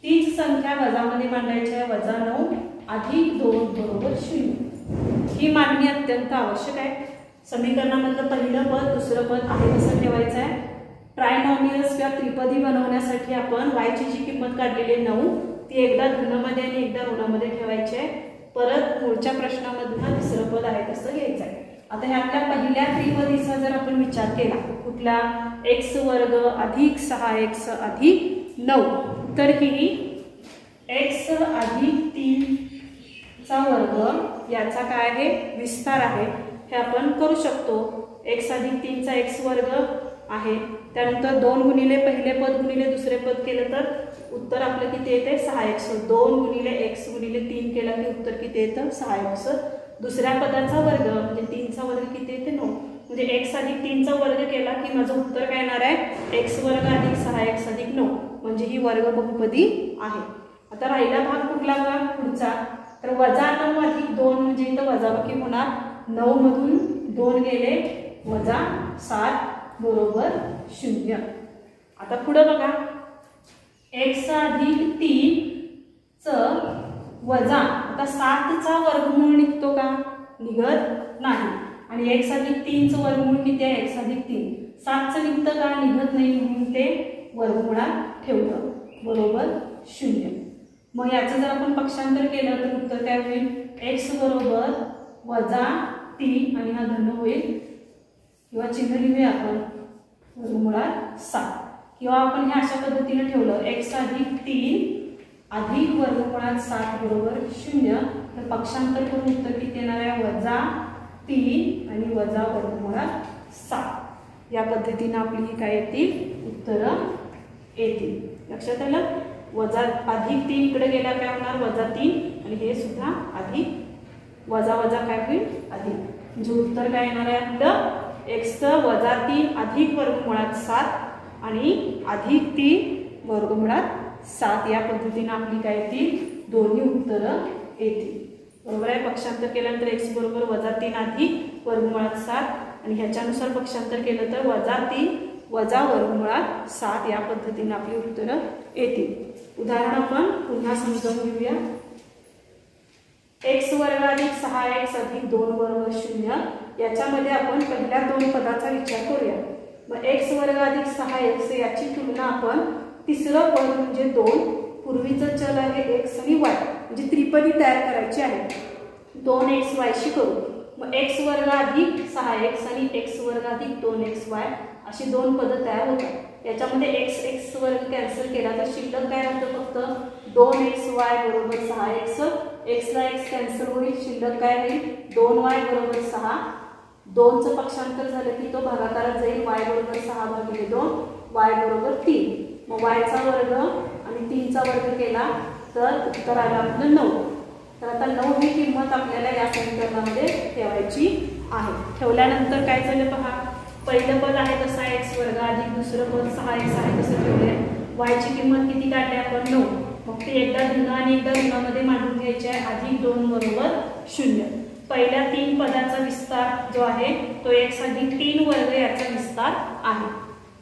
तीच संख्या वजामध्ये मांडायची आहे. वजा 9 अधिक 2 बरोबर 0. ही मांडणी अत्यंत आवश्यक आहे. समीकरणामधलं पहिलं पद दुसरं पद आहे तसं ठेवायचं आहे. ट्रायनॉमियल्स किंवा त्रिपदी बनवण्यासाठी आपण y ची जी किंमत काढलेली आहे 9 ती एकदा धनमध्ये आणि एकदा ऋणामध्ये ठेवायची आहे. परत पुढच्या प्रश्नामधलं तिसरं पद आहे तसं घ्यायचं आहे. आता ह्यातल्या पहिल्या त्रिपदीचा जर आपण विचार केला कुठला x वर्ग अधिक 6x अधिक 9 तर ही x अधिक 3 चा वर्ग याचा काय आहे विस्तार आहे. हे आपण करू शकतो. x अधिक 3 चा x वर्ग आहे. त्यानंतर 2 गुणिले पहिले पद गुणिले दुसरे पद केलं तर उत्तर आपलं किती येते 6x. 2 गुणिले x गुणिले 3 केला की उत्तर किती येतं 6x. दुसऱ्या पदाचा वर्ग म्हणजे 3 चा वर्ग किती येते 9. म्हणजे x अधिक 3 चा वर्ग केला की माझं उत्तर काय येणार आहे x वर्ग अधिक 6x अधिक 9. म्हणजे ही वर्ग बहुपदी आहे. आता राहिला भाग कुठला भाग पुढचा तर वजा 9 अधिक 2 म्हणजे इथं वजाबाकी होणार. 9 मधून 2 गेले वजा 7 बरोबर 0. आता पुढे बघा x अधिक 3 च वजा आता 7 चा वर्गमूळ निघतो का निघत नाही. आणि x अधिक 3 चं वर्गमूळ किती आहे x अधिक 3. 7 चं निघतं का निघत नाही म्हणून ते वर्गमूळात ठेवलं बरोबर 0. मग याचं जर आपण पक्षांतर केलं तर उत्तर काय होईल x बरोबर वजा 3 आणि हा धन होईल किंवा चिन्ह लिहूया आपण वर्गमूळात 7. किंवा आपण हे अशा पद्धतीने ठेवलं x अधिक 3 अधिक वर्गमूळात 7 बरोबर 0. तर पक्षांतर करून उत्तर किती येणार आहे वजा 3 आणि वजा वर्गमूळात 7. या पद्धतीने आपली ही काय येतील उत्तरं येतील. लक्षात आलं. वजा अधिक 3 इकडे गेला काय होणार वजा 3 आणि हे सुद्धा अधिक वजा वजा काय होईल अधिक. म्हणजे उत्तर काय येणार आहे आपलं x वजा 3 अधिक वर्गमूळात 7 आणि अधिक 3 वर्गमूळात 7. या पद्धतीने आपली काय येतील दोन्ही उत्तरं येतील. बरोबर आहे. पक्षांतर केल्यानंतर x बरोबर वजा 3 अधिक वर्गमूळात 7 आणि ह्याच्यानुसार पक्षांतर केलं तर वजा 3 वजा वर्गमूळात 7. या पद्धतीने आपली उत्तरं येतील. उदाहरण आपण पुन्हा समजावून घेऊया. x वर्ग अधिक 6x अधिक 2 वर्ग 0 याच्यामध्ये आपण पहिल्या 2 पदाचा विचार करूया. मग x वर्ग अधिक 6x याची तुलना आपण तिसरं पद म्हणजे 2 पूर्वीचं चल आहे x आणि y म्हणजे त्रिपदी तयार करायची आहे 2xy शी करू. मग x वर्ग अधिक 6x आणि x वर्ग अधिक 2xy अशी 2 पद तयार होतात. याच्यामध्ये x वर्ग कॅन्सल केला तर शिल्लक काय राहतं फक्त 2xy बरोबर 6x. x ला x कॅन्सल होईल शिल्लक काय होईल 2y बरोबर 6. 2 चं पक्षांतर झालं की तो भागाकारात जाईल y बरोबर 6 भागिले 2 y बरोबर 3. मग y चा वर्ग आणि 3 चा वर्ग केला तर उत्तर आलं आपलं 9. तर आता 9 ही किंमत आपल्याला या समीकरणामध्ये ठेवायची आहे. ठेवल्यानंतर काय झालं पहा. पहिलं पद आहे तसा x वर्ग अधिक दुसरं पद 6x आहे तसं ठेवले. y ची किंमत किती काढली आपण 9. मग ते एकदा धन आणि एकदा ऋणामध्ये मांडून घ्यायचे आहे. अधिक 2 बरोबर 0. पहिल्या 3 पदाचा विस्तार जो आहे तो x अधिक 3 वर्ग याचा विस्तार आहे.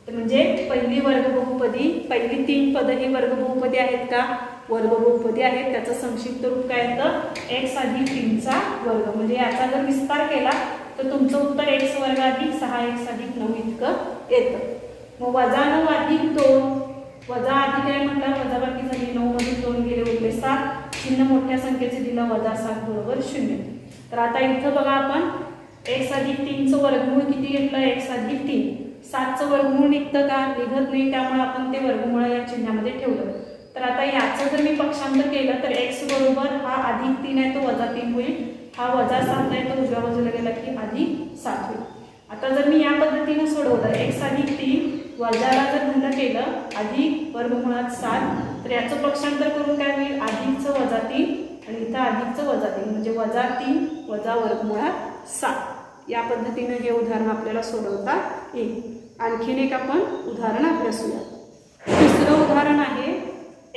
तर म्हणजे पहिली वर्ग बहुपदी पहिली 3 पद ही वर्ग बहुपदी आहेत का वर्ग बहुपदी आहेत. त्याचं संक्षिप्त रूप काय येतं x अधिक 3 चा वर्ग. म्हणजे याचा जर विस्तार केला तर तुमचं उत्तर x वर्ग अधिक 6x अधिक 9 इतकं येतं. मग वजा 9 अधिक 2 वजा चिन्ह मोठ्या संख्येचे दिलं -7 बरोबर 0. तर आता इथं बघा आपण x अधिक 3चं वर्गमूळ किती घेतलं, x अधिक 3. 7चं वर्गमूळ निघतं का, निघत नाही, त्यामुळे आपण ते वर्गमूळ या चिन्हामध्ये ठेवलं. तर आता याचं जर मी पक्षांतर केलं तर x बरोबर हा -3 आहे तो -3 होईल, हा -7 आहे तो उजव्या बाजूला गेला की +7 होईल. आता जर मी या पद्धतीने सोडवलं x अधिक 3 वजाला जर धन केलं अधिक वर्गमुळात 7 तर याचं पक्षांतर करून काय होईल, अधिकचं -3 आणि इथं अधिकचं -3 म्हणजे -3 वजा वर्गमुळात 7. या पद्धतीने हे उदाहरण आपल्याला सोडवता येईल. आणखीन एक आपण उदाहरण अभ्यासूया. दुसरं उदाहरण आहे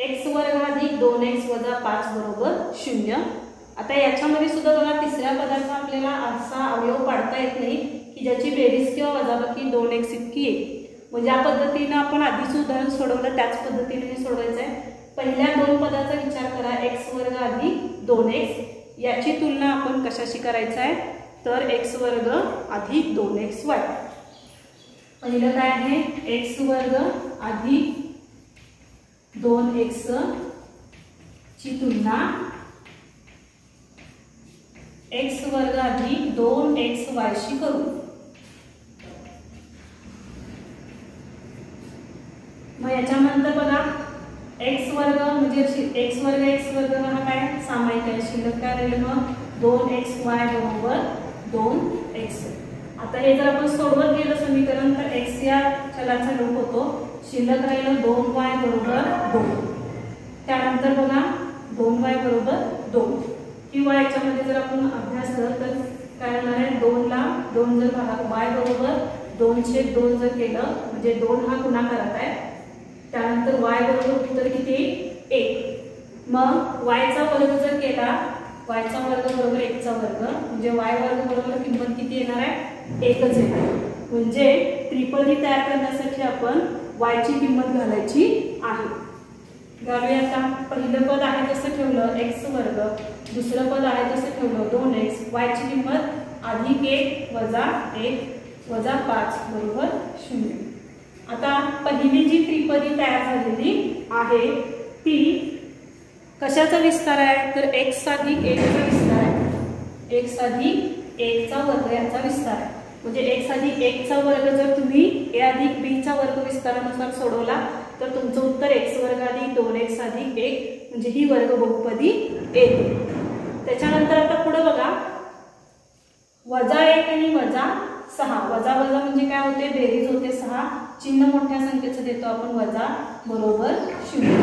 x वर्ग अधिक 2x वजा 5 बरोबर 0. आता याच्यामध्ये सुद्धा बघा तिसऱ्या पदाचा आपल्याला असा अवयव पाडता येत नाही की ज्याची बेरीज किंवा वजाबाकी 2x इतकी येईल. म्हणजे या पद्धतीनं आपण आधीचं उदाहरण सोडवलं त्याच पद्धतीने हे सोडवायचं आहे. पहिल्या 2 पदाचा विचार करा, x वर्ग अधिक 2x. याची तुलना आपण कशाशी करायचं आहे तर x वर्ग अधिक 2xy. पहिलं काय आहे, x वर्ग अधिक 2x ची तुलना x वर्ग अधिक 2xy शी करू. मग याच्यानंतर बघा x वर्ग म्हणजे x वर्ग हा काय सामायिक आहे, शिल्लक काय राहील मग 2xy बरोबर 2x. आता हे जर आपण सोडवत गेलं समीकरण तर x या चलाचा लोप होतो, शिल्लक राहिलं 2y बरोबर 2. त्यानंतर बघा 2y बरोबर 2 किंवा याच्यामध्ये जर आपण अभ्यासलं तर काय होणार आहे, 2 ला 2 जर भागा y बरोबर 2/2 जर केलं म्हणजे 2 हा गुणाकारात आहे. त्यानंतर y बरोबर उत्तर किती 1. मग y चा वर्ग जर केला, y चा वर्ग बरोबर 1 चा वर्ग म्हणजे y वर्ग बरोबर किंमत किती येणार आहे 1च येणार. म्हणजे त्रिपदी तयार करण्यासाठी आपण y ची किंमत घालायची आहे. घालूया आता. पहिलं पद आहे तसं ठेवलं x वर्ग, दुसरं पद आहे तसं ठेवलं 2x. y ची किंमत अधिक 1 वजा 1 वजा 5 बरोबर 0. आता पहिली जी त्रिपदी तयार झालेली आहे ती कशाचा विस्तार आहे तर x अधिक 1 चा विस्तार आहे. x अधिक 1 चा वर्ग याचा विस्तार आहे. म्हणजे x अधिक 1 चा वर्ग जर तुम्ही a अधिक b चा वर्ग विस्तारानुसार सोडवला तर तुमचं उत्तर x वर्ग अधिक 2x अधिक 1 म्हणजे ही वर्ग बहुपदी येते. त्याच्यानंतर आता पुढे बघा -1 आणि -6. वजा म्हणजे काय होते, बेरीज होते 6. चिन्ह मोठ्या संख्येचं देतो आपण वजा बरोबर 0.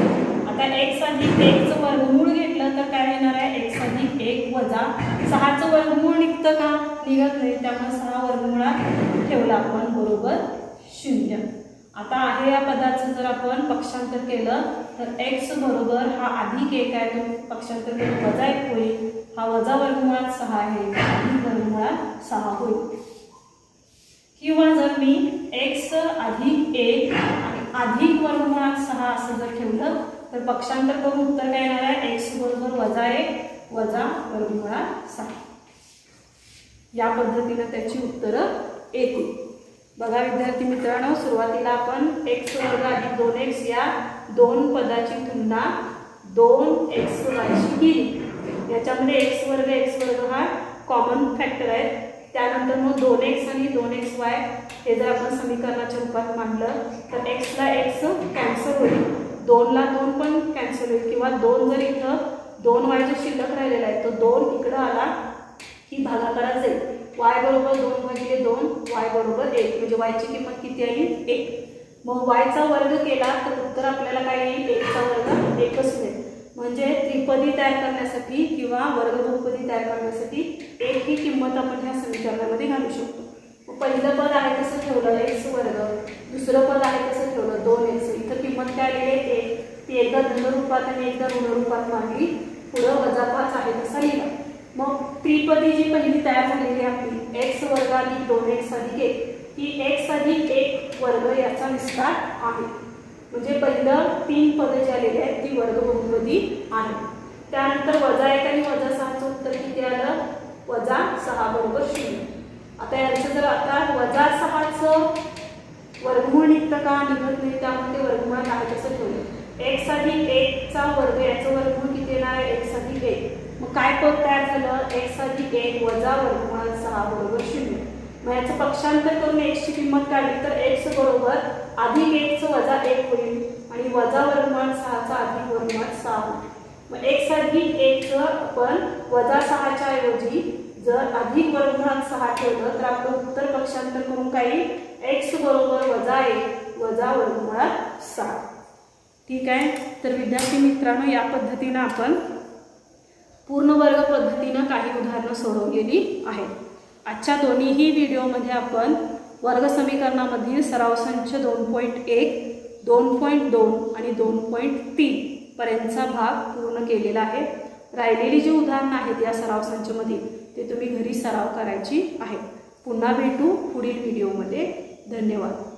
आता x अधिक 1 चं वर्गमूळ घेतलं तर काय येणार आहे, x अधिक 1 वजा 6चं वर्गमूळ निघतं का, निघत नाही, त्यामुळे 6 वर्गमुळात ठेवला आपण बरोबर 0. आता आहे या पदाचं जर आपण पक्षांतर केलं तर x बरोबर हा अधिक 1 आहे तो पक्षांतर करून वजा 1 होईल. हा वजा वर्गमुळात 6 आहे, अधिक वर्गमुळात 6 होईल. किंवा जर मी x अधिक 1 अधिक वर्गमुळात 6 असं जर ठेवलं तर पक्षांतर करून उत्तर काय येणार आहे, x बरोबर वजा 1 वजा वर्गमुळात 6. या पद्धतीने त्याची उत्तरं येतील. बघा विद्यार्थी मित्रांनो, सुरुवातीला आपण x वर्ग अधिक 2x या 2 पदाची तुलना 2xy शी केली. याच्यामध्ये x वर्ग हा कॉमन फॅक्टर आहे. त्यानंतर मग 2x आणि 2xy हे जर आपण समीकरणाच्या रूपात मांडलं तर x ला x कॅन्सल होईल, 2 ला 2 पण कॅन्सल होईल किंवा 2 जर इथं 2y जो शिल्लक राहिलेला आहे तो 2 इकडं आला की भागाकारात जाईल. y बरोबर 2 भागिले 2 y बरोबर 1 म्हणजे y ची किंमत किती आली 1. मग y चा वर्ग केला तर उत्तर आपल्याला काय येईल, 1 चा वर्ग 1च मिळेल. म्हणजे त्रिपदी तयार करण्यासाठी किंवा वर्ग बहुपदी तयार करण्यासाठी 1 ही किंमत आपण ह्या समीकरणामध्ये घालू शकतो. पहिलं पद आहे तसं ठेवलं x वर्ग, दुसरं पद आहे तसं ठेवलं 2x. इथं किंमत काय आलेली आहे 1. ती एकदा धन रूपात आणि एकदा ऋण रूपात मांडली, पुढं -5 आहे तसा लिहिला. मग त्रिपदी जी पहिली तयार झालेली आपली x वर्ग अधिक 2x अधिक 1 ही x अधिक 1 वर्ग याचा विस्तार आहे. म्हणजे पहिलं 3 पदं जी आलेली आहेत ती वर्ग बहुपदी आहे. त्यानंतर -1 आणि -6चं उत्तर किती आलं, -6 बरोबर 0. आता याचं जर आता -6चं वर्गमूळ निघतं का, निघत नाही, त्यामुळे वर्गमुळात आहे तसं ठेवलं. x अधिक 1 चा वर्ग याचं वर्गमूळ किती येणार आहे, x मग काय पद तयार झालं, x अधिक 1 वजा वर्गमूळ 6 बरोबर 0. मग याचं पक्षांतर करून x ची किंमत काढली तर x बरोबर अधिक 1 चं वजा 1 होईल आणि वजा वर्गमूळ 6 चा अधिक वर्गमूळ 6 होईल. मग x अधिक 1 चं आपण वजा 6 च्या ऐवजी जर अधिक वर्गमूळ 6 ठेवलं तर आपलं उत्तर पक्षांतर करून काय येईल, x बरोबर वजा 1 वजा वर्गमूळ 6. ठीक आहे. तर विद्यार्थी मित्रांनो, या पद्धतीने आपण पूर्ण वर्ग पद्धतीने काही उदाहरणं सोडवलेली आहेत. आजच्या दोन्हीही व्हिडिओमध्ये आपण वर्ग समीकरणामधील सराव संच 2.1, 2.2 आणि 2.3 पर्यंतचा भाग पूर्ण केलेला आहे. राहिलेली जी उदाहरणं आहेत या सराव संचमधील ते तुम्ही घरी सराव करायची आहेत. पुन्हा भेटू पुढील व्हिडिओमध्ये. धन्यवाद.